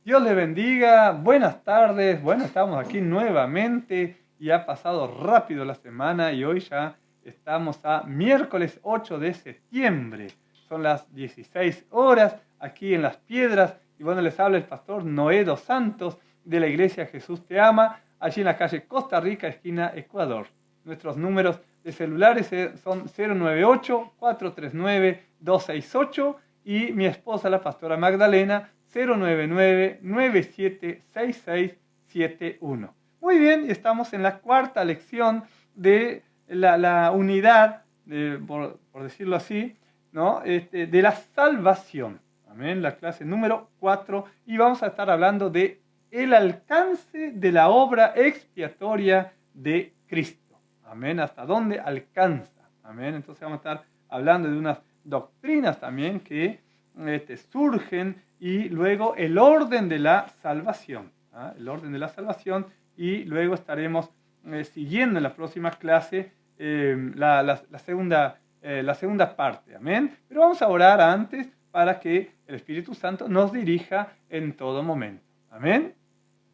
Dios les bendiga, buenas tardes. Bueno, estamos aquí nuevamente y ha pasado rápido la semana y hoy ya estamos a miércoles 8 de septiembre. Son las 16 horas aquí en Las Piedras y bueno, les habla el pastor Noé dos Santos de la Iglesia Jesús Te Ama, allí en la calle Costa Rica, esquina Ecuador. Nuestros números de celulares son 098-439-268 y mi esposa, la pastora Magdalena, 099-976671. Muy bien, estamos en la cuarta lección de la unidad, por decirlo así, ¿no? De la salvación. Amén, la clase número 4, y vamos a estar hablando de el alcance de la obra expiatoria de Cristo. Amén, hasta dónde alcanza. Amén, entonces vamos a estar hablando de unas doctrinas también que surgen y luego el orden de la salvación. El orden de la salvación, y luego estaremos siguiendo en la próxima clase la segunda parte. Amén. Pero vamos a orar antes para que el Espíritu Santo nos dirija en todo momento. Amén.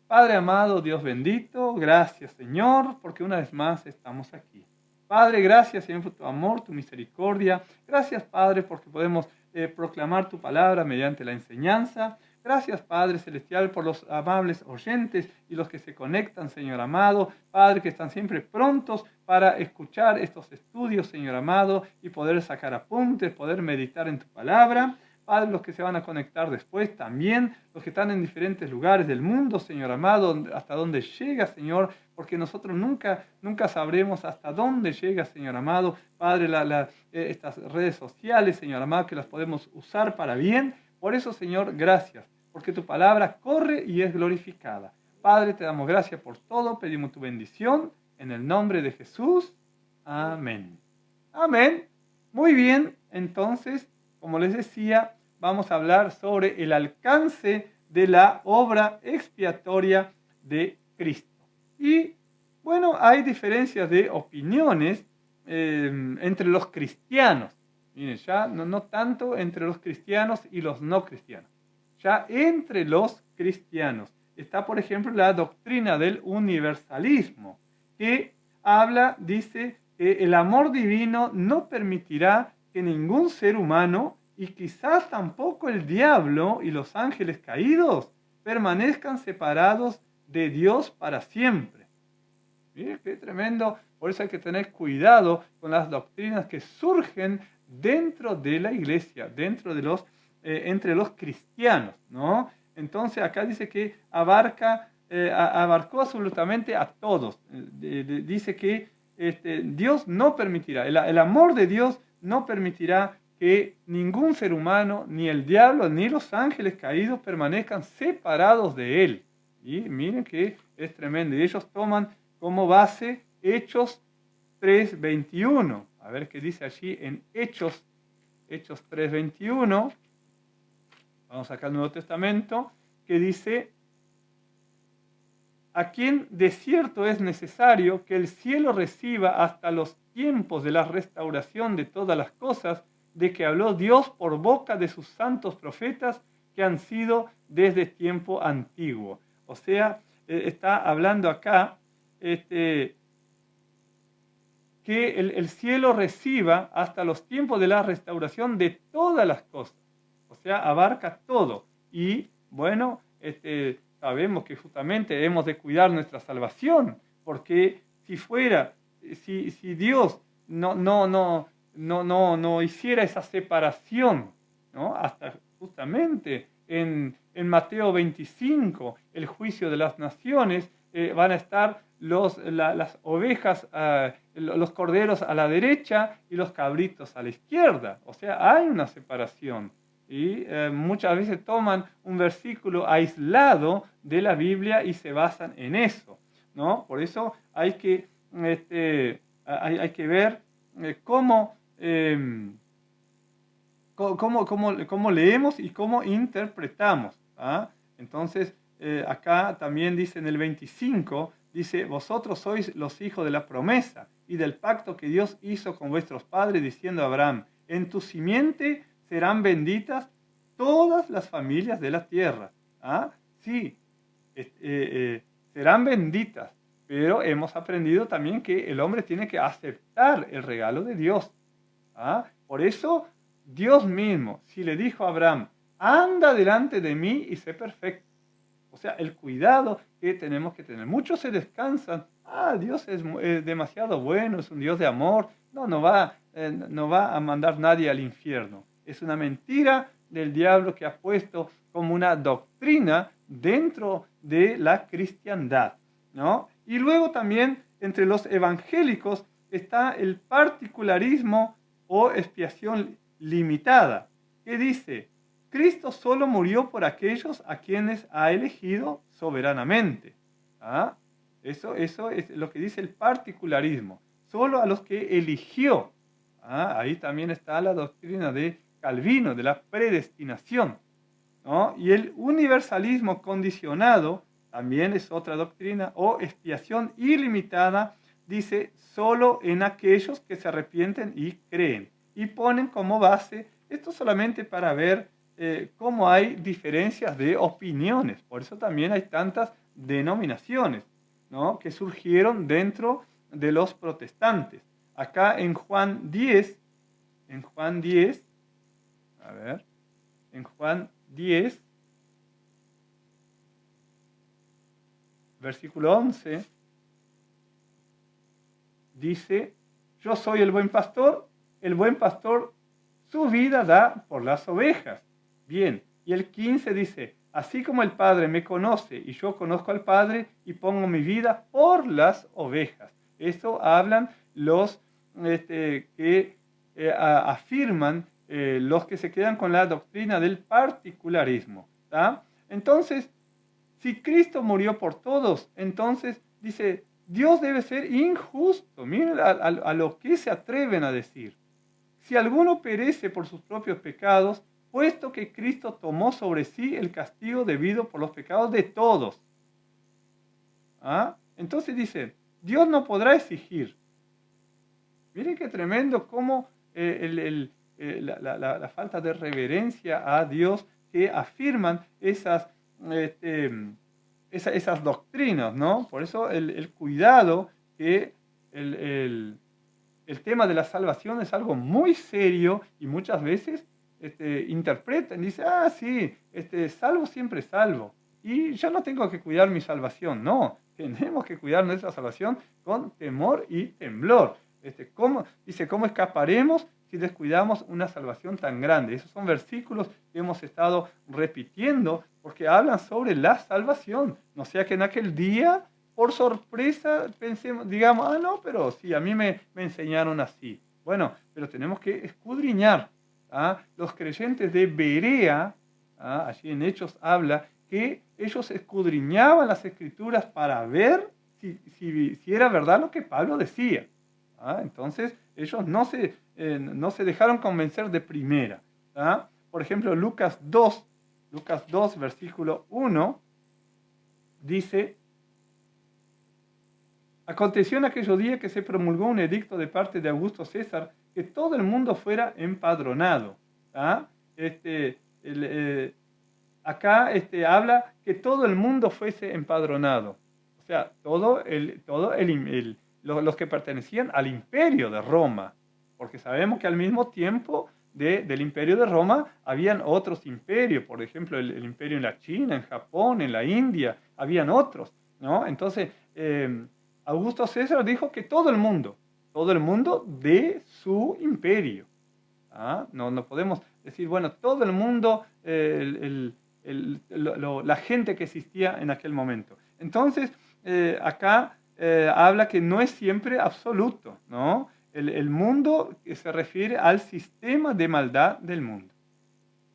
Padre amado, Dios bendito, gracias Señor, porque una vez más estamos aquí. Padre, gracias Señor por tu amor, tu misericordia. Gracias Padre porque podemos proclamar tu palabra mediante la enseñanza. Gracias Padre Celestial por los amables oyentes y los que se conectan, Señor amado. Padre, que están siempre prontos para escuchar estos estudios, Señor amado, y poder sacar apuntes, poder meditar en tu palabra. Padre, los que se van a conectar después también, los que están en diferentes lugares del mundo, Señor amado, hasta dónde llega, Señor, porque nosotros nunca sabremos hasta dónde llega, Señor amado. Padre, estas redes sociales, Señor amado, que las podemos usar para bien. Por eso, Señor, gracias, porque tu palabra corre y es glorificada. Padre, te damos gracias por todo, pedimos tu bendición, en el nombre de Jesús. Amén. Amén. Muy bien, entonces, como les decía, vamos a hablar sobre el alcance de la obra expiatoria de Cristo. Y bueno, hay diferencias de opiniones entre los cristianos. Miren, ya no tanto entre los cristianos y los no cristianos. Ya entre los cristianos está, por ejemplo, la doctrina del universalismo, que dice que el amor divino no permitirá que ningún ser humano, y quizás tampoco el diablo y los ángeles caídos, permanezcan separados de Dios para siempre. Miren qué tremendo. Por eso hay que tener cuidado con las doctrinas que surgen dentro de la iglesia, entre los cristianos, ¿no? Entonces acá dice que abarcó absolutamente a todos. Dice que Dios no permitirá, el amor de Dios no permitirá que ningún ser humano, ni el diablo, ni los ángeles caídos permanezcan separados de él. Y miren que es tremendo. Y ellos toman como base Hechos 3:21. A ver qué dice allí en Hechos 3:21. Vamos acá al Nuevo Testamento, que dice: a quien de cierto es necesario que el cielo reciba hasta los tiempos de la restauración de todas las cosas, de que habló Dios por boca de sus santos profetas que han sido desde tiempo antiguo. O sea, está hablando acá que el cielo reciba hasta los tiempos de la restauración de todas las cosas. O sea, abarca todo. Y bueno, sabemos que justamente hemos de cuidar nuestra salvación, porque si Dios no hiciera esa separación, ¿no? Hasta justamente en Mateo 25, el juicio de las naciones, van a estar las ovejas, los corderos a la derecha y los cabritos a la izquierda. O sea, hay una separación. Y muchas veces toman un versículo aislado de la Biblia y se basan en eso, ¿no? Por eso hay que ver cómo leemos y cómo interpretamos. Entonces, acá también dice en el 25, dice: vosotros sois los hijos de la promesa y del pacto que Dios hizo con vuestros padres, diciendo a Abraham: en tu simiente serán benditas todas las familias de la tierra. sí, serán benditas, pero hemos aprendido también que el hombre tiene que aceptar el regalo de Dios. ¿Ah? Por eso Dios mismo, si le dijo a Abraham, anda delante de mí y sé perfecto. O sea, el cuidado que tenemos que tener. Muchos se descansan. Dios es demasiado bueno, es un Dios de amor. No va a mandar nadie al infierno. Es una mentira del diablo que ha puesto como una doctrina dentro de la cristiandad, ¿no? Y luego también entre los evangélicos está el particularismo o expiación limitada, que dice, Cristo solo murió por aquellos a quienes ha elegido soberanamente. ¿Ah? Eso es lo que dice el particularismo. Solo a los que eligió. Ahí también está la doctrina de Calvino, de la predestinación, ¿no? Y el universalismo condicionado también es otra doctrina, o expiación ilimitada, dice solo en aquellos que se arrepienten y creen. Y ponen como base, esto solamente para ver cómo hay diferencias de opiniones. Por eso también hay tantas denominaciones, ¿no? Que surgieron dentro de los protestantes. Acá en Juan 10, en Juan 10, versículo 11, dice, yo soy el buen pastor su vida da por las ovejas. Bien, y el 15 dice, así como el Padre me conoce y yo conozco al Padre y pongo mi vida por las ovejas. Esto hablan los que afirman los que se quedan con la doctrina del particularismo. ¿Tá? Entonces, si Cristo murió por todos, entonces dice, Dios debe ser injusto. Miren a lo que se atreven a decir. Si alguno perece por sus propios pecados, puesto que Cristo tomó sobre sí el castigo debido por los pecados de todos. Entonces dice, Dios no podrá exigir. Miren qué tremendo cómo la falta de reverencia a Dios que afirman esas doctrinas, ¿no? Por eso el cuidado que el tema de la salvación es algo muy serio y muchas veces interpretan, dicen, sí, salvo siempre salvo. Y yo no tengo que cuidar mi salvación, no, tenemos que cuidar nuestra salvación con temor y temblor. ¿Cómo escaparemos si descuidamos una salvación tan grande? Esos son versículos que hemos estado repitiendo porque hablan sobre la salvación. No sea que en aquel día, por sorpresa, digamos, no, pero sí, a mí me enseñaron así. Bueno, pero tenemos que escudriñar. Los creyentes de Berea, allí en Hechos habla, que ellos escudriñaban las Escrituras para ver si era verdad lo que Pablo decía. Entonces, ellos no se dejaron convencer de primera. Por ejemplo, Lucas 2, versículo 1, dice, aconteció en aquellos días que se promulgó un edicto de parte de Augusto César que todo el mundo fuera empadronado. Acá habla que todo el mundo fuese empadronado. O sea, los que pertenecían al imperio de Roma. Porque sabemos que al mismo tiempo del imperio de Roma habían otros imperios. Por ejemplo, el imperio en la China, en Japón, en la India, habían otros, ¿no? Entonces, Augusto César dijo que todo el mundo de su imperio. No podemos decir, bueno, todo el mundo, la gente que existía en aquel momento. Entonces, acá habla que no es siempre absoluto, ¿no? El mundo se refiere al sistema de maldad del mundo.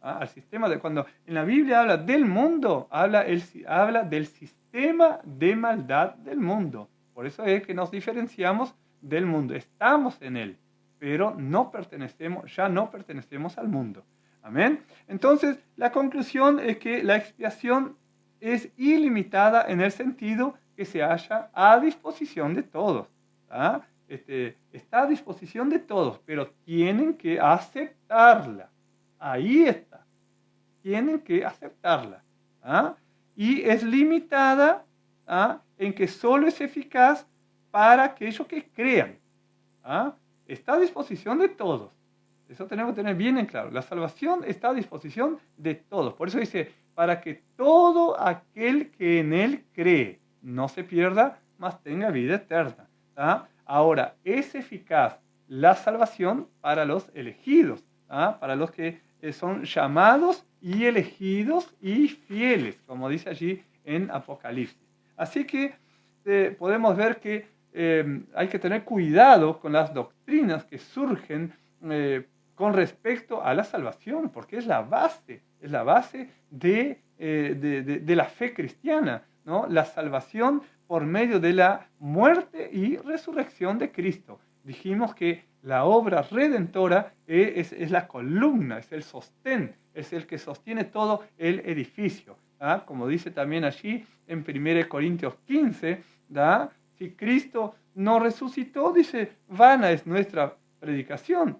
Al sistema cuando en la Biblia habla del mundo, habla del sistema de maldad del mundo. Por eso es que nos diferenciamos del mundo. Estamos en él, pero ya no pertenecemos al mundo. Amén. Entonces, la conclusión es que la expiación es ilimitada en el sentido que se halla a disposición de todos. Está a disposición de todos, pero tienen que aceptarla. Ahí está. Tienen que aceptarla. y es limitada en que solo es eficaz para aquellos que crean. Está a disposición de todos. Eso tenemos que tener bien en claro. La salvación está a disposición de todos. Por eso dice, para que todo aquel que en él cree no se pierda, mas tenga vida eterna. Ahora, es eficaz la salvación para los elegidos, para los que son llamados y elegidos y fieles, como dice allí en Apocalipsis. Así que podemos ver que hay que tener cuidado con las doctrinas que surgen con respecto a la salvación, porque es la base de la fe cristiana, ¿no? La salvación por medio de la muerte y resurrección de Cristo. Dijimos que la obra redentora es la columna, es el sostén, es el que sostiene todo el edificio. Como dice también allí en 1 Corintios 15, si Cristo no resucitó, dice, vana es nuestra predicación.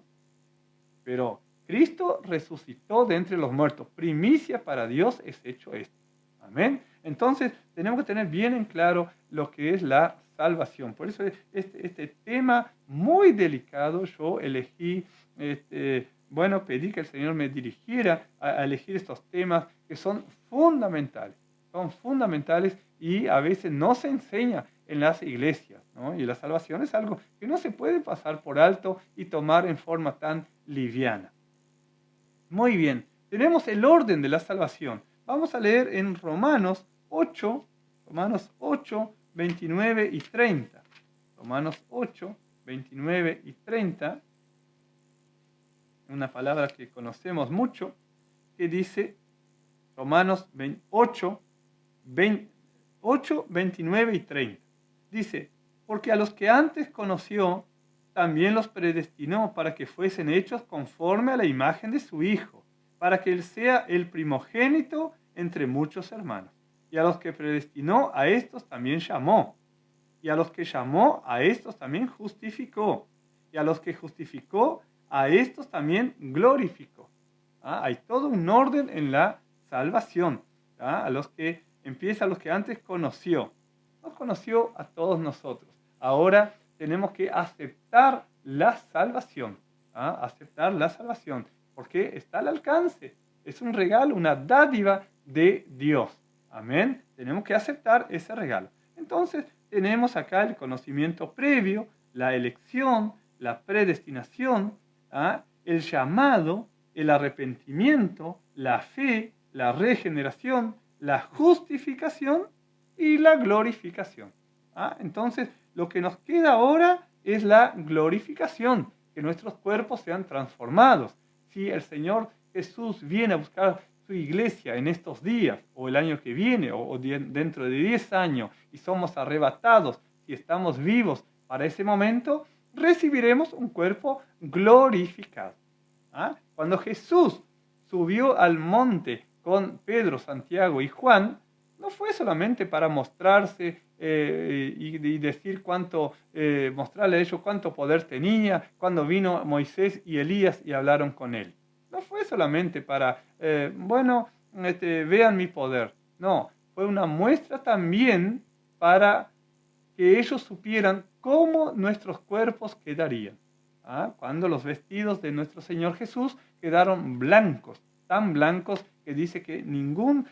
Pero Cristo resucitó de entre los muertos. Primicia para Dios es hecho esto. Amén. Entonces, tenemos que tener bien en claro lo que es la salvación. Por eso este tema muy delicado, yo elegí, pedí que el Señor me dirigiera a elegir estos temas que son fundamentales. Son fundamentales y a veces no se enseña en las iglesias, ¿no? Y la salvación es algo que no se puede pasar por alto y tomar en forma tan liviana. Muy bien, tenemos el orden de la salvación. Vamos a leer en Romanos 8, 29 y 30. Romanos 8, 29 y 30. Una palabra que conocemos mucho, que dice Romanos 8, 29 y 30. Dice, porque a los que antes conoció, también los predestinó para que fuesen hechos conforme a la imagen de su Hijo, para que Él sea el primogénito entre muchos hermanos. Y a los que predestinó, a estos también llamó. Y a los que llamó, a estos también justificó. Y a los que justificó, a estos también glorificó. Hay todo un orden en la salvación. A los que antes conoció. Nos conoció a todos nosotros. Ahora tenemos que aceptar la salvación. Aceptar la salvación. Porque está al alcance. Es un regalo, una dádiva de Dios. Amén. Tenemos que aceptar ese regalo. Entonces, tenemos acá el conocimiento previo, la elección, la predestinación, el llamado, el arrepentimiento, la fe, la regeneración, la justificación y la glorificación. Entonces, lo que nos queda ahora es la glorificación, que nuestros cuerpos sean transformados. Si el Señor Jesús viene a buscar su iglesia en estos días, o el año que viene, o dentro de 10 años, y somos arrebatados, si estamos vivos para ese momento, recibiremos un cuerpo glorificado. Cuando Jesús subió al monte con Pedro, Santiago y Juan, no fue solamente para mostrarse y decir mostrarle a ellos cuánto poder tenía, cuando vino Moisés y Elías y hablaron con él. No fue solamente para, vean mi poder. No, fue una muestra también para que ellos supieran cómo nuestros cuerpos quedarían. Cuando los vestidos de nuestro Señor Jesús quedaron blancos, tan blancos que dice que ningún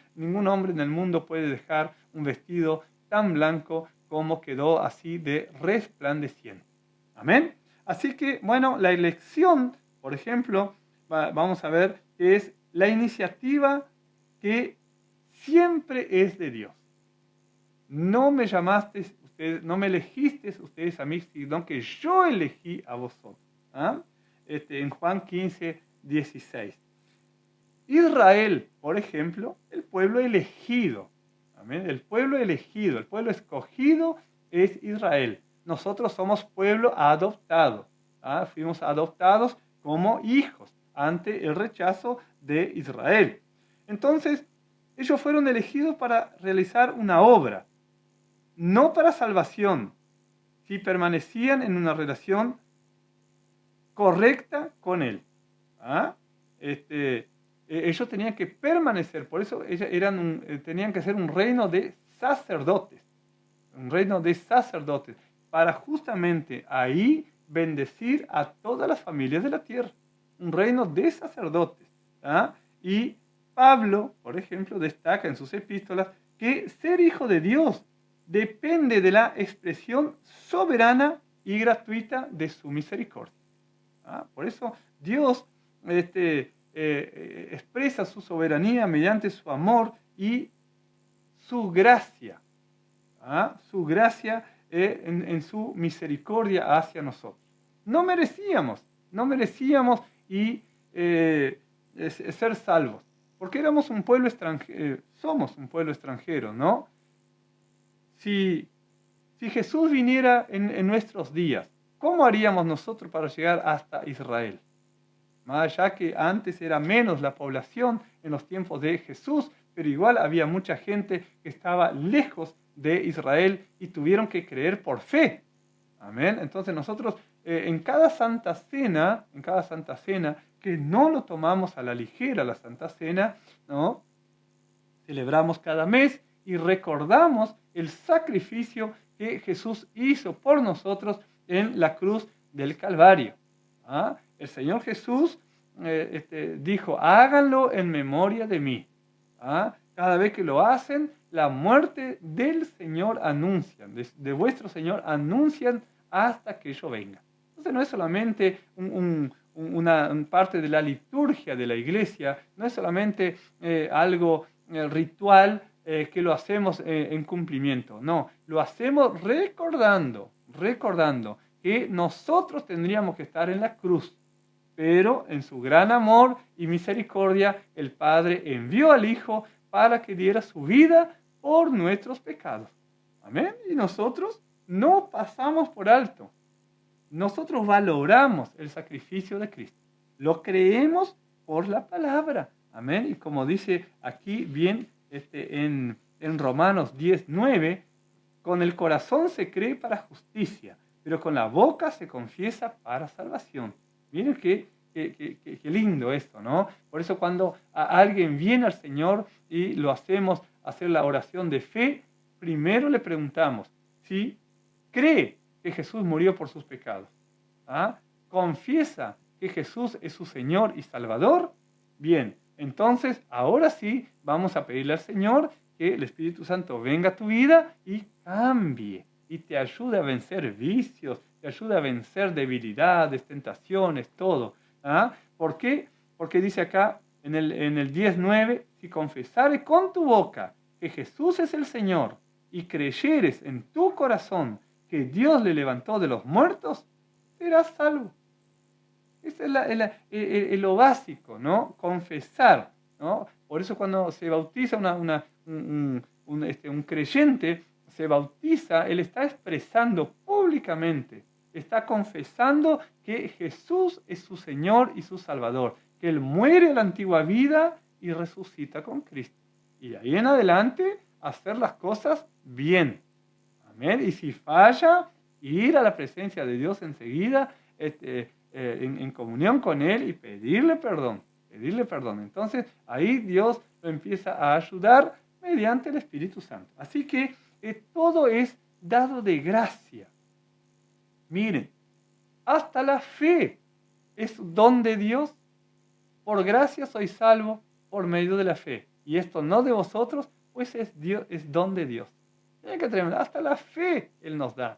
hombre en el mundo puede dejar un vestido tan blanco como quedó así de resplandeciente. Amén. Así que, la elección, por ejemplo, vamos a ver que es la iniciativa que siempre es de Dios. No me llamaste, ustedes, no me elegiste ustedes a mí, sino que yo elegí a vosotros. En Juan 15, 16. Israel, por ejemplo, el pueblo elegido. ¿Amén? El pueblo elegido, el pueblo escogido es Israel. Nosotros somos pueblo adoptado. Fuimos adoptados como hijos ante el rechazo de Israel. Entonces, ellos fueron elegidos para realizar una obra, no para salvación, si permanecían en una relación correcta con Él. ellos tenían que permanecer, por eso tenían que ser un reino de sacerdotes, para justamente ahí bendecir a todas las familias de la tierra, un reino de sacerdotes. ¿Ah? Y Pablo, por ejemplo, destaca en sus epístolas que ser hijo de Dios depende de la expresión soberana y gratuita de su misericordia. ¿Ah? Por eso Dios expresa su soberanía mediante su amor y su gracia. ¿Ah? Su gracia en su misericordia hacia nosotros. No merecíamos y ser salvos, porque éramos un pueblo extranjero, somos un pueblo extranjero, ¿no? Si Jesús viniera en nuestros días, ¿cómo haríamos nosotros para llegar hasta Israel? Más allá que antes era menos la población en los tiempos de Jesús, pero igual había mucha gente que estaba lejos de Israel y tuvieron que creer por fe. Amén. Entonces nosotros en cada Santa Cena, que no lo tomamos a la ligera la Santa Cena, ¿no? Celebramos cada mes y recordamos el sacrificio que Jesús hizo por nosotros en la cruz del Calvario. ¿Ah? El Señor Jesús dijo, háganlo en memoria de mí. ¿Ah? Cada vez que lo hacen, la muerte del Señor anuncian, de vuestro Señor anuncian hasta que yo venga. Entonces no es solamente una parte de la liturgia de la iglesia, no es solamente algo ritual que lo hacemos en cumplimiento, no, lo hacemos recordando que nosotros tendríamos que estar en la cruz, pero en su gran amor y misericordia el Padre envió al Hijo para que diera su vida por nuestros pecados. Amén. Y nosotros no pasamos por alto. Nosotros valoramos el sacrificio de Cristo. Lo creemos por la palabra. Amén. Y como dice aquí bien en Romanos 10:9, con el corazón se cree para justicia, pero con la boca se confiesa para salvación. Miren qué lindo esto, ¿no? Por eso cuando alguien viene al Señor y lo hacemos hacer la oración de fe, primero le preguntamos si cree que Jesús murió por sus pecados. ¿Ah? Confiesa que Jesús es su Señor y Salvador. Bien, entonces ahora sí vamos a pedirle al Señor que el Espíritu Santo venga a tu vida y cambie y te ayude a vencer vicios, te ayude a vencer debilidades, tentaciones, todo. ¿Ah? ¿Por qué? Porque dice acá en el 10:9, si confesares con tu boca que Jesús es el Señor y creyeres en tu corazón que Dios le levantó de los muertos, serás salvo. Ese es lo básico, ¿no? Confesar, ¿no? Por eso cuando se bautiza un creyente, se bautiza, él está expresando públicamente, está confesando que Jesús es su Señor y su Salvador, que Él muere en la antigua vida y resucita con Cristo. Y de ahí en adelante, hacer las cosas bien. Amén. Y si falla, ir a la presencia de Dios enseguida, en comunión con Él y pedirle perdón. Entonces, ahí Dios lo empieza a ayudar mediante el Espíritu Santo. Así que todo es dado de gracia. Miren, hasta la fe es don de Dios. Por gracia soy salvo por medio de la fe. Y esto no de vosotros, pues es don de Dios. Miren qué tremendo. Hasta la fe Él nos da.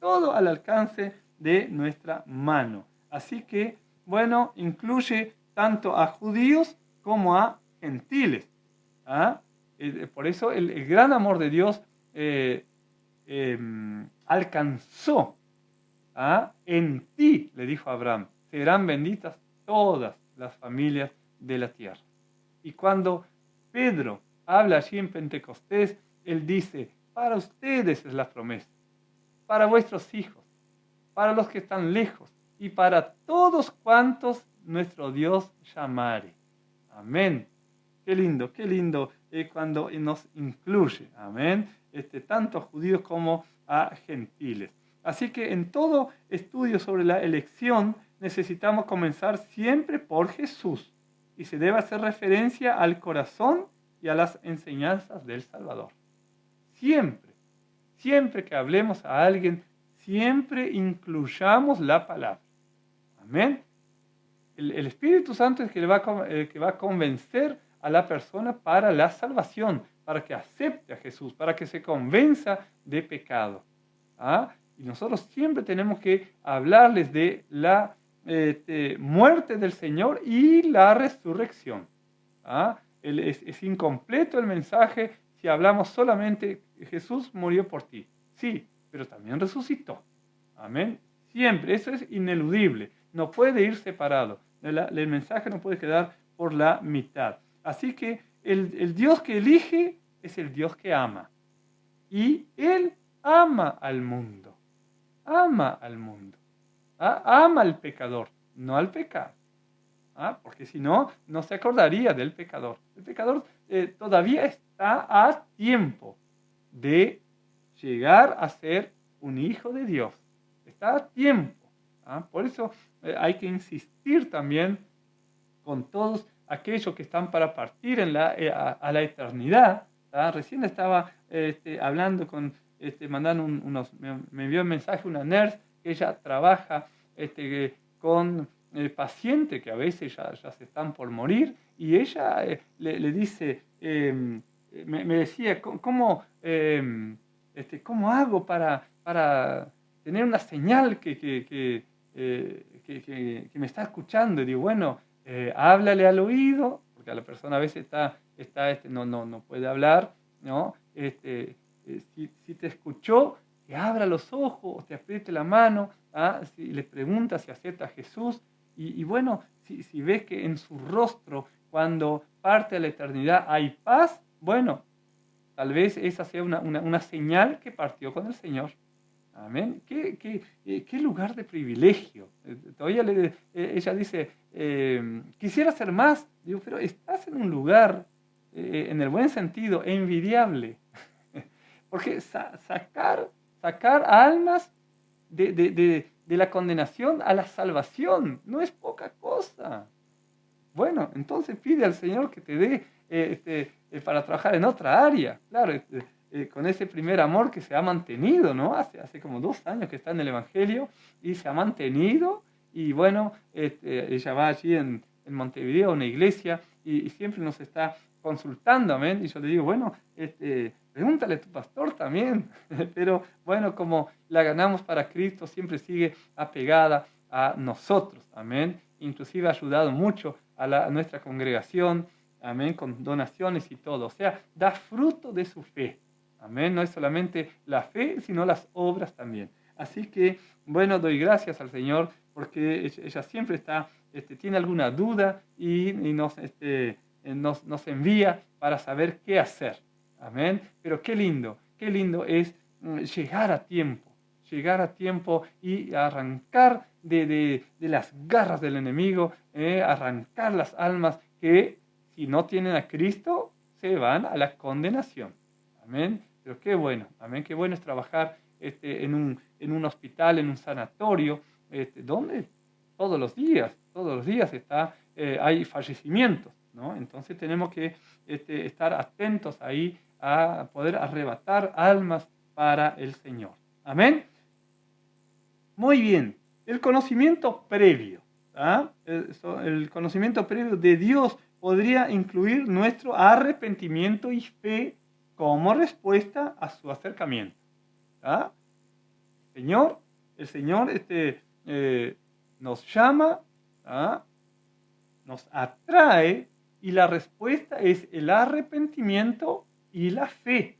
Todo al alcance de nuestra mano. Así que, bueno, incluye tanto a judíos como a gentiles. ¿Ah? Por eso el gran amor de Dios alcanzó. ¿Ah? En ti, le dijo a Abraham, serán benditas todas las familias de la tierra. Y cuando Pedro habla allí en Pentecostés, él dice, para ustedes es la promesa, para vuestros hijos, para los que están lejos y para todos cuantos nuestro Dios llamare. Amén. Qué lindo cuando nos incluye, amén, tanto a judíos como a gentiles. Así que en todo estudio sobre la elección necesitamos comenzar siempre por Jesús. y se debe hacer referencia al corazón y a las enseñanzas del Salvador. Siempre que hablemos a alguien, siempre incluyamos la palabra. Amén. El Espíritu Santo es el que va a convencer a la persona para la salvación, para que acepte a Jesús, para que se convenza de pecado. ¿Ah? Y nosotros siempre tenemos que hablarles de la muerte del Señor y la resurrección. ¿Ah? Es incompleto el mensaje si hablamos solamente Jesús murió por ti. Sí, pero también resucitó. Amén. Siempre, eso es ineludible. No puede ir separado. El mensaje no puede quedar por la mitad. Así que el Dios que elige es el Dios que ama. Y Él ama al mundo. Ama al mundo. ¿Ah? Ama al pecador, no al pecado. ¿Ah? Porque si no, no se acordaría del pecador. El pecador todavía está a tiempo de llegar a ser un hijo de Dios. Está a tiempo. ¿Ah? Por eso hay que insistir también con todos aquellos que están para partir a la eternidad. ¿Ah? Recién estaba hablando mandando me envió un mensaje una nurse que ella trabaja con pacientes que a veces ya se están por morir, y ella le dice, me decía, ¿cómo hago para tener una señal que me está escuchando? Y digo, bueno, háblale al oído, porque la persona a veces no puede hablar, ¿no? Si te escuchó, que abra los ojos, o te apriete la mano, si le pregunta si acepta a Jesús, y bueno, si ves que en su rostro, cuando parte a la eternidad, hay paz, bueno, tal vez esa sea una señal que partió con el Señor. Amén. ¿Qué lugar de privilegio? Todavía ella dice, quisiera ser más. Digo, pero estás en un lugar, en el buen sentido, envidiable. Porque sacar almas de la condenación a la salvación no es poca cosa. Bueno, entonces pide al Señor que te dé para trabajar en otra área. Claro, con ese primer amor que se ha mantenido, ¿no? Hace como 2 años que está en el Evangelio y se ha mantenido. Y bueno, ella va allí en Montevideo, una iglesia, y siempre nos está consultando, amén. Y yo le digo, bueno, pregúntale a tu pastor también. Pero bueno, como la ganamos para Cristo, siempre sigue apegada a nosotros, amén. Inclusive ha ayudado mucho a nuestra congregación, amén, con donaciones y todo. O sea, da fruto de su fe, amén. No es solamente la fe, sino las obras también. Así que, bueno, doy gracias al Señor porque ella siempre tiene alguna duda y nos envía para saber qué hacer. Amén. Pero qué lindo es llegar a tiempo y arrancar de las garras del enemigo, arrancar las almas que si no tienen a Cristo se van a la condenación. Amén. Pero qué bueno, amén, qué bueno es trabajar en un hospital, en un sanatorio, donde todos los días hay fallecimientos, ¿no? Entonces tenemos que estar atentos ahí a poder arrebatar almas para el Señor. Amén. Muy bien. El conocimiento previo, el conocimiento previo de Dios podría incluir nuestro arrepentimiento y fe como respuesta a su acercamiento. El Señor nos llama, nos atrae, y la respuesta es el arrepentimiento y la fe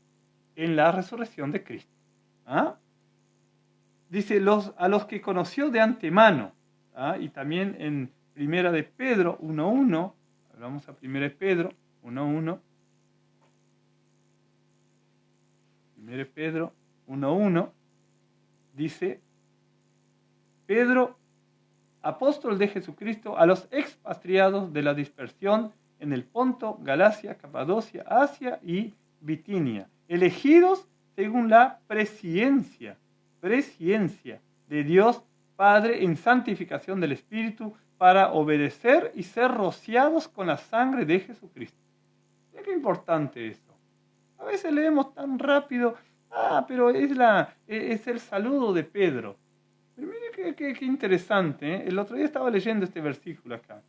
en la resurrección de Cristo. Dice, a los que conoció de antemano, y también en 1 de Pedro 1.1, vamos a 1 de Pedro 1.1, 1 de Pedro 1.1, dice, Pedro, apóstol de Jesucristo, a los expatriados de la dispersión en el Ponto, Galacia, Capadocia, Asia y Bitinia, elegidos según la presciencia de Dios Padre en santificación del Espíritu para obedecer y ser rociados con la sangre de Jesucristo. Mira qué importante eso. A veces leemos tan rápido, pero es el saludo de Pedro. Pero mire qué interesante, ¿eh? El otro día estaba leyendo este versículo acá.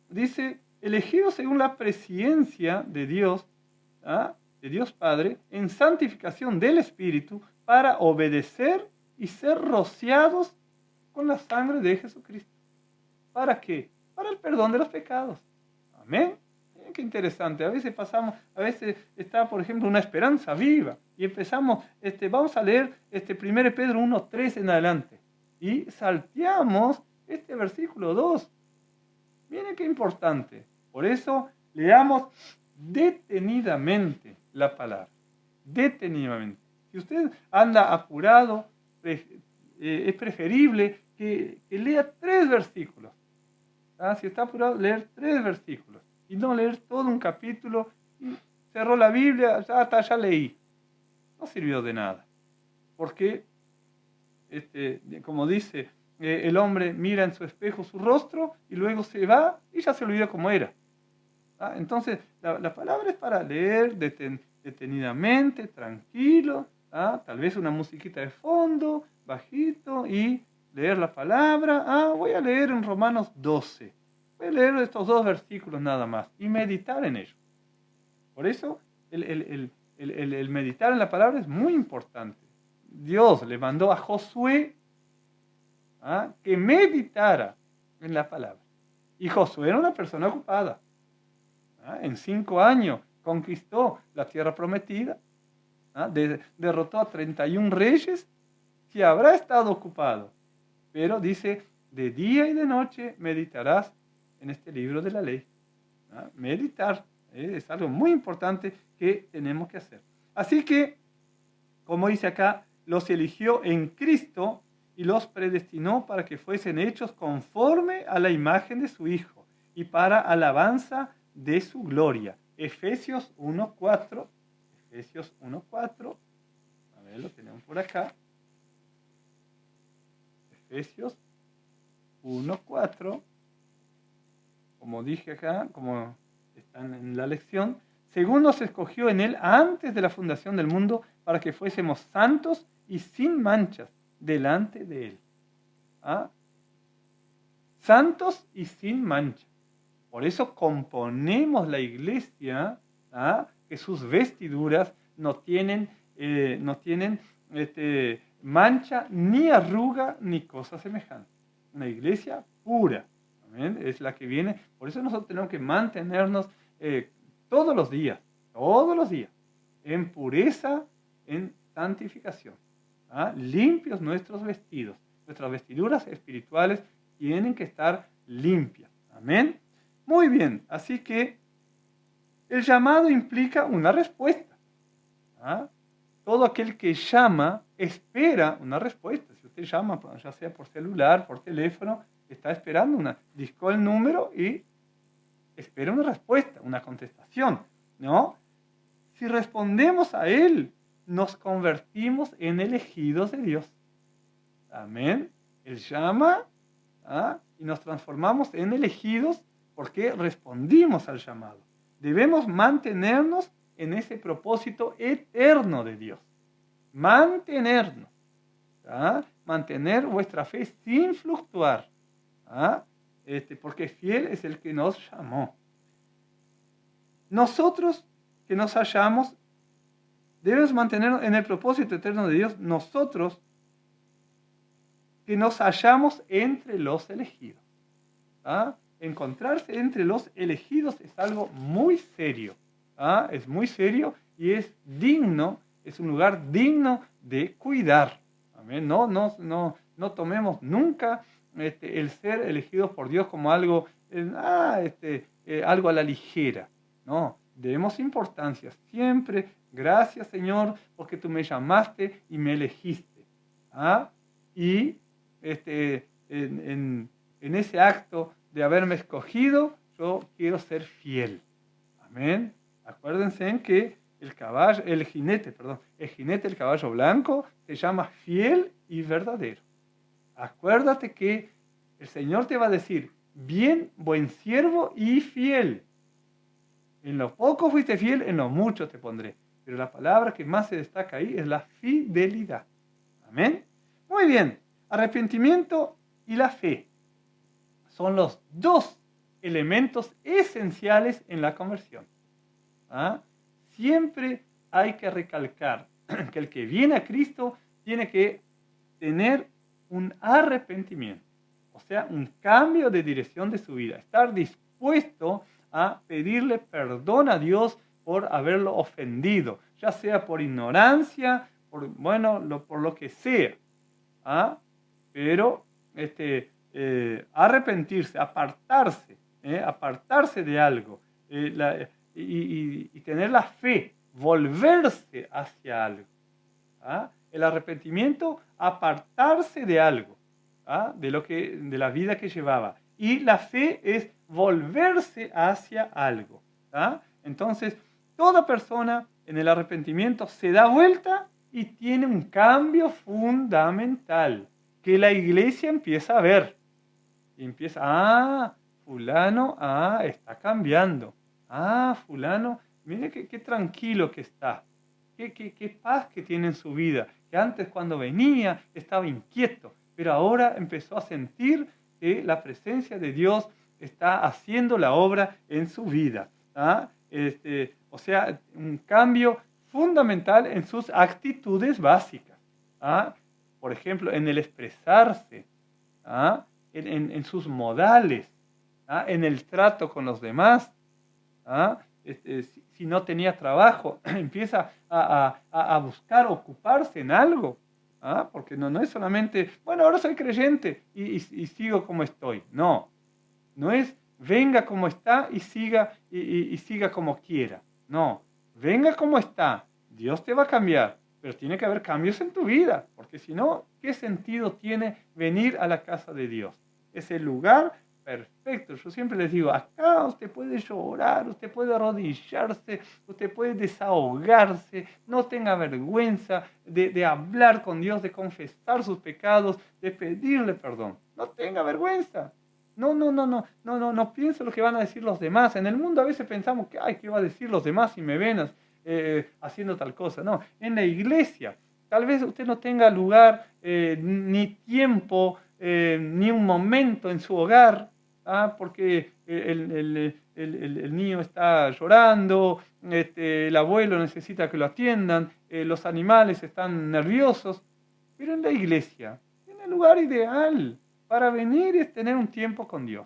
Dice, elegidos según la presciencia de Dios, de Dios Padre, en santificación del Espíritu, para obedecer y ser rociados con la sangre de Jesucristo. ¿Para qué? Para el perdón de los pecados. Amén. Qué interesante. A veces está, por ejemplo, una esperanza viva y empezamos, vamos a leer 1 Pedro 1:3 en adelante y salteamos este versículo 2. Miren qué importante. Por eso leamos detenidamente la palabra. Detenidamente. Si usted anda apurado, es preferible que lea 3 versículos. Si está apurado, leer 3 versículos y no leer todo un capítulo y cerró la Biblia, ya leí. No sirvió de nada. Porque, como dice, el hombre mira en su espejo su rostro y luego se va y ya se olvida cómo era. Entonces, la palabra es para leer detenidamente, tranquilo, tal vez una musiquita de fondo, bajito, y leer la palabra. Voy a leer en Romanos 12. Voy a leer estos 2 versículos nada más y meditar en ellos. Por eso, el meditar en la palabra es muy importante. Dios le mandó a Josué que meditara en la palabra. Y Josué era una persona ocupada. En 5 años conquistó la tierra prometida, derrotó a 31 reyes, que habrá estado ocupado. Pero dice, de día y de noche meditarás en este libro de la ley. Meditar es algo muy importante que tenemos que hacer. Así que, como dice acá, los eligió en Cristo y los predestinó para que fuesen hechos conforme a la imagen de su Hijo y para alabanza de su gloria. Efesios 1:4. Efesios 1:4. A ver, lo tenemos por acá. Efesios 1:4. Como dije acá, como están en la lección, según nos escogió en Él antes de la fundación del mundo para que fuésemos santos y sin manchas delante de Él. Santos y sin mancha. Por eso componemos la iglesia, que sus vestiduras no tienen mancha, ni arruga, ni cosa semejante. Una iglesia pura. ¿Amén? Es la que viene. Por eso nosotros tenemos que mantenernos todos los días, en pureza, en santificación. Limpios nuestros vestidos. Nuestras vestiduras espirituales tienen que estar limpias. Amén. Muy bien, así que el llamado implica una respuesta. Todo aquel que llama espera una respuesta. Si usted llama, ya sea por celular, por teléfono, está esperando discó el número y espera una respuesta, una contestación, ¿no? Si respondemos a Él, nos convertimos en elegidos de Dios. Amén. Él llama y nos transformamos en elegidos porque respondimos al llamado. Debemos mantenernos en ese propósito eterno de Dios. Mantenernos. Mantener vuestra fe sin fluctuar. Porque fiel es el que nos llamó. Nosotros que nos hallamos, debemos mantenernos en el propósito eterno de Dios. Nosotros que nos hallamos entre los elegidos. Encontrarse entre los elegidos es algo muy serio. Es muy serio y es digno, es un lugar digno de cuidar. Amén. No tomemos nunca el ser elegidos por Dios como algo, algo a la ligera. No, demos importancia siempre. Gracias, Señor, porque tú me llamaste y me elegiste. Y en ese acto de haberme escogido, yo quiero ser fiel. Amén. Acuérdense en que el jinete del caballo blanco se llama fiel y verdadero. Acuérdate que el Señor te va a decir, bien, buen siervo y fiel. En lo poco fuiste fiel, en lo mucho te pondré. Pero la palabra que más se destaca ahí es la fidelidad. Amén. Muy bien. Arrepentimiento y la fe son los dos elementos esenciales en la conversión. ¿Ah? Siempre hay que recalcar que el que viene a Cristo tiene que tener un arrepentimiento, o sea, un cambio de dirección de su vida, estar dispuesto a pedirle perdón a Dios por haberlo ofendido, ya sea por ignorancia, por lo que sea. ¿Ah? Pero arrepentirse, apartarse de algo y tener la fe, volverse hacia algo. ¿Ah? El arrepentimiento, apartarse de algo, ¿ah? De la vida que llevaba. Y la fe es volverse hacia algo. ¿Ah? Entonces, toda persona en el arrepentimiento se da vuelta y tiene un cambio fundamental que la iglesia empieza a ver. Y empieza, fulano, está cambiando. Fulano, mire qué tranquilo que está. Qué paz que tiene en su vida. Que antes cuando venía estaba inquieto, pero ahora empezó a sentir que la presencia de Dios está haciendo la obra en su vida. O sea, un cambio fundamental en sus actitudes básicas. Por ejemplo, en el expresarse, en sus modales, en el trato con los demás. Si no tenía trabajo, empieza a buscar ocuparse en algo. Porque no es solamente, bueno, ahora soy creyente y sigo como estoy. No es venga como está y siga como quiera. No, venga como está, Dios te va a cambiar, pero tiene que haber cambios en tu vida, porque si no, ¿qué sentido tiene venir a la casa de Dios? Es el lugar perfecto. Yo siempre les digo, acá usted puede llorar, usted puede arrodillarse, usted puede desahogarse, no tenga vergüenza de hablar con Dios, de confesar sus pecados, de pedirle perdón. No tenga vergüenza. No pienso lo que van a decir los demás. En el mundo a veces pensamos que, ¿qué va a decir los demás si me ven haciendo tal cosa? No, en la iglesia, tal vez usted no tenga lugar, ni tiempo, ni un momento en su hogar, porque el niño está llorando, el abuelo necesita que lo atiendan, los animales están nerviosos, pero en la iglesia, en el lugar ideal para venir es tener un tiempo con Dios.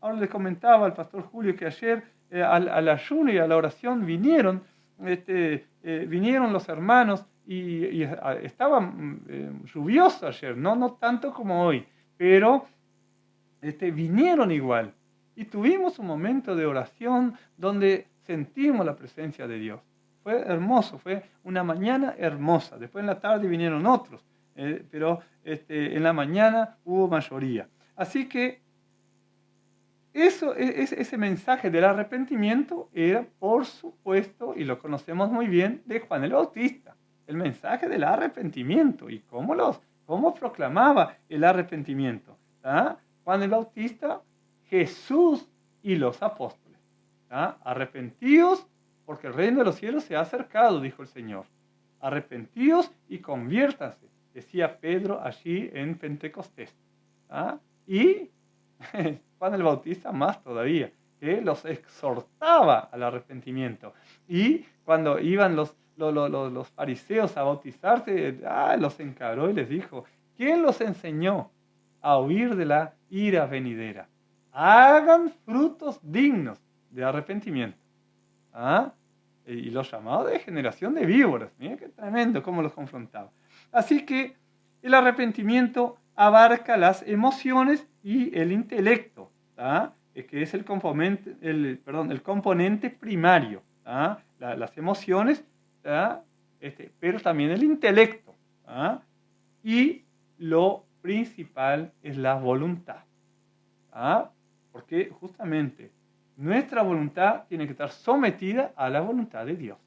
Ahora les comentaba al pastor Julio que ayer a la ayuno y a la oración vinieron los hermanos y estaba lluvioso ayer, no tanto como hoy, pero vinieron igual. Y tuvimos un momento de oración donde sentimos la presencia de Dios. Fue hermoso, fue una mañana hermosa. Después en la tarde vinieron otros, pero en la mañana hubo mayoría. Así que ese mensaje del arrepentimiento era, por supuesto, y lo conocemos muy bien, de Juan el Bautista. El mensaje del arrepentimiento y cómo proclamaba el arrepentimiento. Juan el Bautista, Jesús y los apóstoles. Arrepentíos porque el reino de los cielos se ha acercado, dijo el Señor. Arrepentíos y conviértanse, decía Pedro allí en Pentecostés. Y Juan el Bautista más todavía, que los exhortaba al arrepentimiento. Y cuando iban los fariseos a bautizarse, los encaró y les dijo, ¿quién los enseñó a huir de la ira venidera? Hagan frutos dignos de arrepentimiento. Y los llamados de generación de víboras. Miren qué tremendo cómo los confrontaba. Así que el arrepentimiento abarca las emociones y el intelecto, que es el componente primario. Las emociones, pero también el intelecto. Y lo principal es la voluntad. Porque justamente nuestra voluntad tiene que estar sometida a la voluntad de Dios.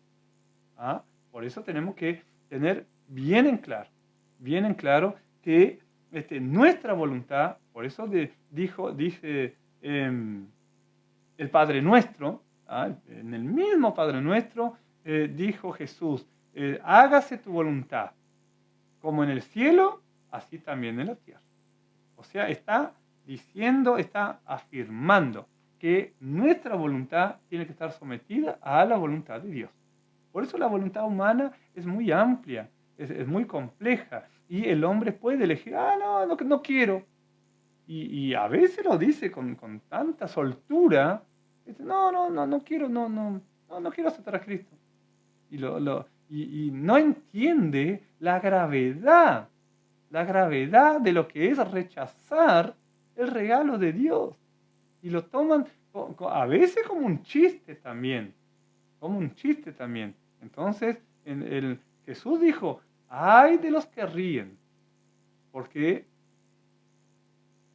Por eso tenemos que tener bien en claro que nuestra voluntad. Por eso dice el Padre Nuestro, en el mismo Padre Nuestro dijo Jesús, hágase tu voluntad, como en el cielo, así también en la tierra. O sea, está diciendo, está afirmando que nuestra voluntad tiene que estar sometida a la voluntad de Dios. Por eso la voluntad humana es muy amplia, es muy compleja, y el hombre puede elegir, no quiero. Y a veces lo dice con tanta soltura, dice, no quiero, no quiero aceptar a Cristo. Y no entiende la gravedad de lo que es rechazar el regalo de Dios. Y lo toman a veces como un chiste también. Entonces, Jesús dijo, ay de los que ríen, porque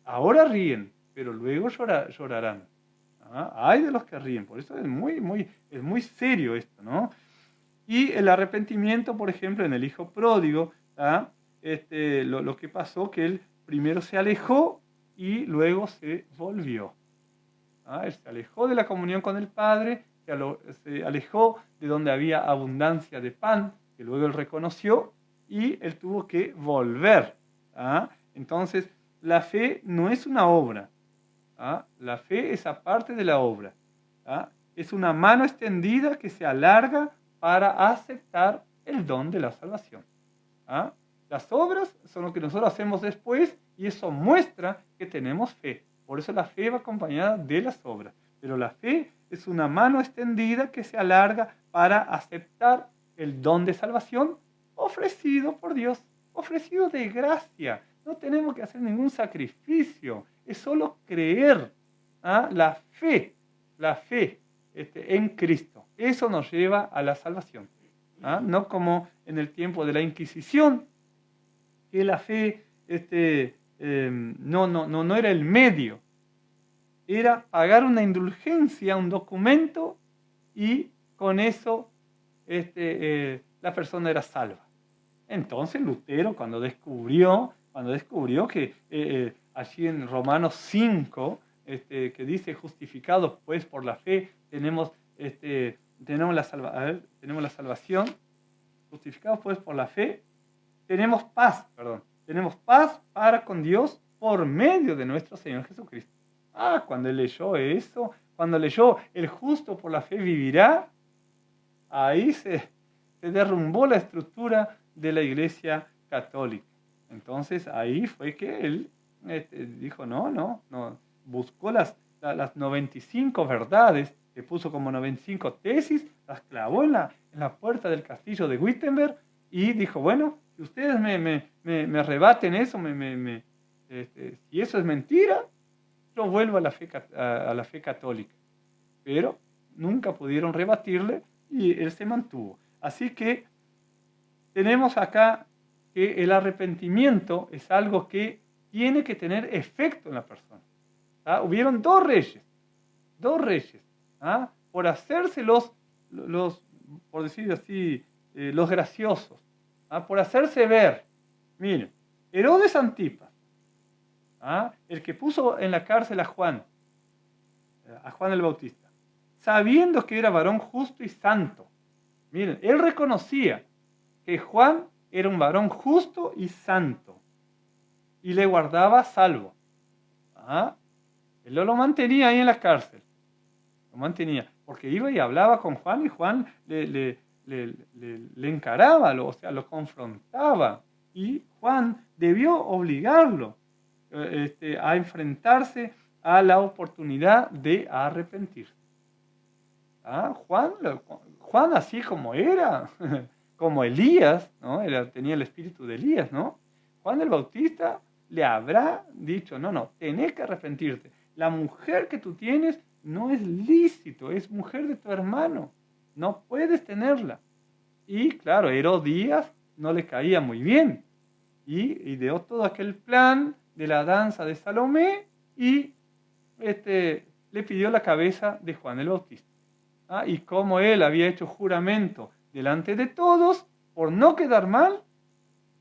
ahora ríen, pero luego llorarán. Ay de los que ríen. Por eso es muy serio esto, ¿no? Y el arrepentimiento, por ejemplo, en el hijo pródigo, lo que pasó, que él primero se alejó y luego se volvió. Él se alejó de la comunión con el Padre, se alejó de donde había abundancia de pan, que luego él reconoció, y él tuvo que volver. Entonces, la fe no es una obra. La fe es aparte de la obra. Es una mano extendida que se alarga para aceptar el don de la salvación. Las obras son lo que nosotros hacemos después y eso muestra que tenemos fe. Por eso la fe va acompañada de las obras. Pero la fe es una mano extendida que se alarga para aceptar el don de salvación ofrecido por Dios, ofrecido de gracia. No tenemos que hacer ningún sacrificio, es solo creer. La fe en Cristo. Eso nos lleva a la salvación. No como en el tiempo de la Inquisición, que la fe no era el medio, era pagar una indulgencia, un documento, y con eso la persona era salva. Entonces Lutero, cuando descubrió que allí en Romanos 5, que dice justificados pues por la fe, tenemos la salvación, justificados pues por la fe, tenemos paz para con Dios por medio de nuestro Señor Jesucristo. Cuando él leyó eso, cuando leyó el justo por la fe vivirá, ahí se derrumbó la estructura de la Iglesia Católica. Entonces ahí fue que él dijo, no, buscó las 95 verdades, que puso como 95 tesis, las clavó en la puerta del castillo de Wittenberg y dijo, bueno, si ustedes me rebaten eso, si eso es mentira, yo vuelvo a la fe católica. Pero nunca pudieron rebatirle y él se mantuvo. Así que tenemos acá que el arrepentimiento es algo que tiene que tener efecto en la persona. Hubieron dos reyes, por hacerse los, por decir así, los graciosos, por hacerse ver. Miren, Herodes Antipas, el que puso en la cárcel a Juan el Bautista, sabiendo que era varón justo y santo. Miren, él reconocía que Juan era un varón justo y santo y le guardaba salvo. Él lo mantenía ahí en la cárcel. Lo mantenía, porque iba y hablaba con Juan y Juan le encaraba, lo confrontaba. Y Juan debió obligarlo a enfrentarse a la oportunidad de arrepentirse. Juan así como era, como Elías, ¿no? Tenía el espíritu de Elías, ¿no? Juan el Bautista le habrá dicho, no, tenés que arrepentirte. La mujer que tú tienes no es lícito, es mujer de tu hermano, no puedes tenerla. Y claro, Herodías no le caía muy bien y ideó todo aquel plan de la danza de Salomé y le pidió la cabeza de Juan el Bautista. Y como él había hecho juramento delante de todos, por no quedar mal,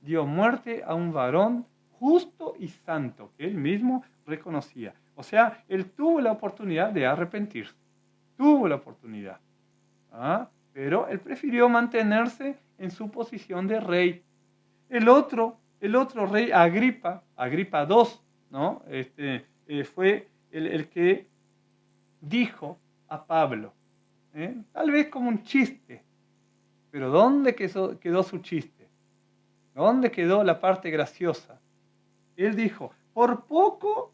dio muerte a un varón justo y santo, que él mismo reconocía. O sea, él tuvo la oportunidad de arrepentirse, tuvo la oportunidad. Pero él prefirió mantenerse en su posición de rey. El otro rey, Agripa II, ¿no? Fue el que dijo a Pablo, tal vez como un chiste, pero ¿dónde quedó su chiste? ¿Dónde quedó la parte graciosa? Él dijo, por poco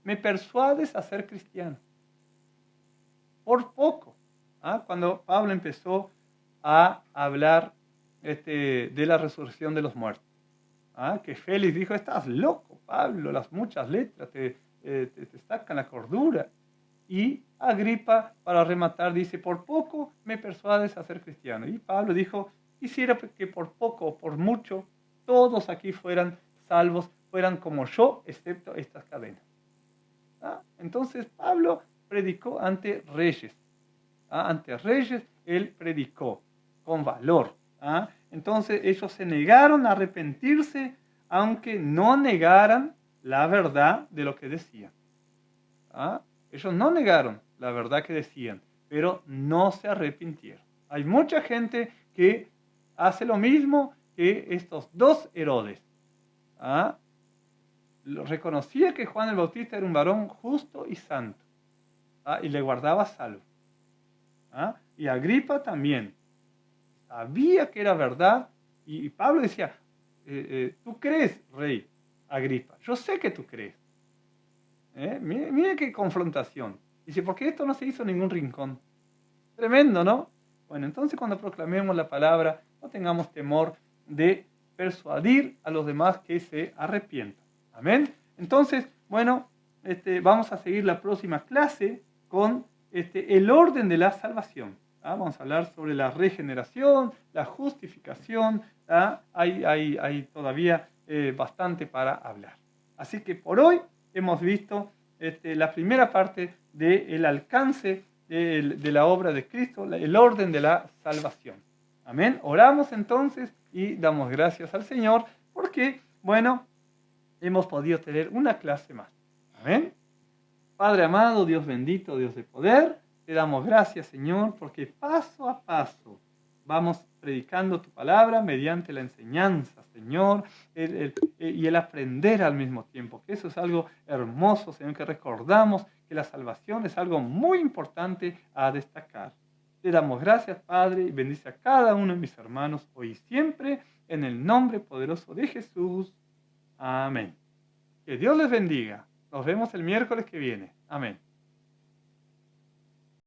me persuades a ser cristiano. Por poco. Cuando Pablo empezó a hablar de la resurrección de los muertos. Que Félix dijo, estás loco, Pablo, las muchas letras te sacan la cordura. Y Agripa, para rematar, dice, por poco me persuades a ser cristiano. Y Pablo dijo, quisiera que por poco o por mucho todos aquí fueran salvos, fueran como yo, excepto estas cadenas. Entonces Pablo predicó ante reyes. Ante reyes él predicó con valor. Entonces ellos se negaron a arrepentirse, aunque no negaran la verdad de lo que decían. Ellos no negaron la verdad que decían, pero no se arrepintieron. Hay mucha gente que hace lo mismo que estos dos Herodes. Reconocía que Juan el Bautista era un varón justo y santo, y le guardaba salvo. Y Agripa también sabía que era verdad, y Pablo decía, tú crees, rey Agripa, yo sé que tú crees. Mire qué confrontación. Dice, porque esto no se hizo en ningún rincón. Tremendo, ¿no? Bueno, entonces cuando proclamemos la palabra, no tengamos temor de persuadir a los demás que se arrepientan. Amén. Entonces, bueno, vamos a seguir la próxima clase con el orden de la salvación. Vamos a hablar sobre la regeneración, la justificación. Hay todavía bastante para hablar. Así que por hoy hemos visto la primera parte del alcance de la obra de Cristo, el orden de la salvación. Amén. Oramos entonces y damos gracias al Señor porque, bueno, hemos podido tener una clase más. Amén. Padre amado, Dios bendito, Dios de poder, te damos gracias, Señor, porque paso a paso vamos predicando tu palabra mediante la enseñanza, Señor, y el aprender al mismo tiempo, que eso es algo hermoso, Señor, que recordamos que la salvación es algo muy importante a destacar. Te damos gracias, Padre, y bendice a cada uno de mis hermanos hoy y siempre, en el nombre poderoso de Jesús. Amén. Que Dios les bendiga. Nos vemos el miércoles que viene. Amén.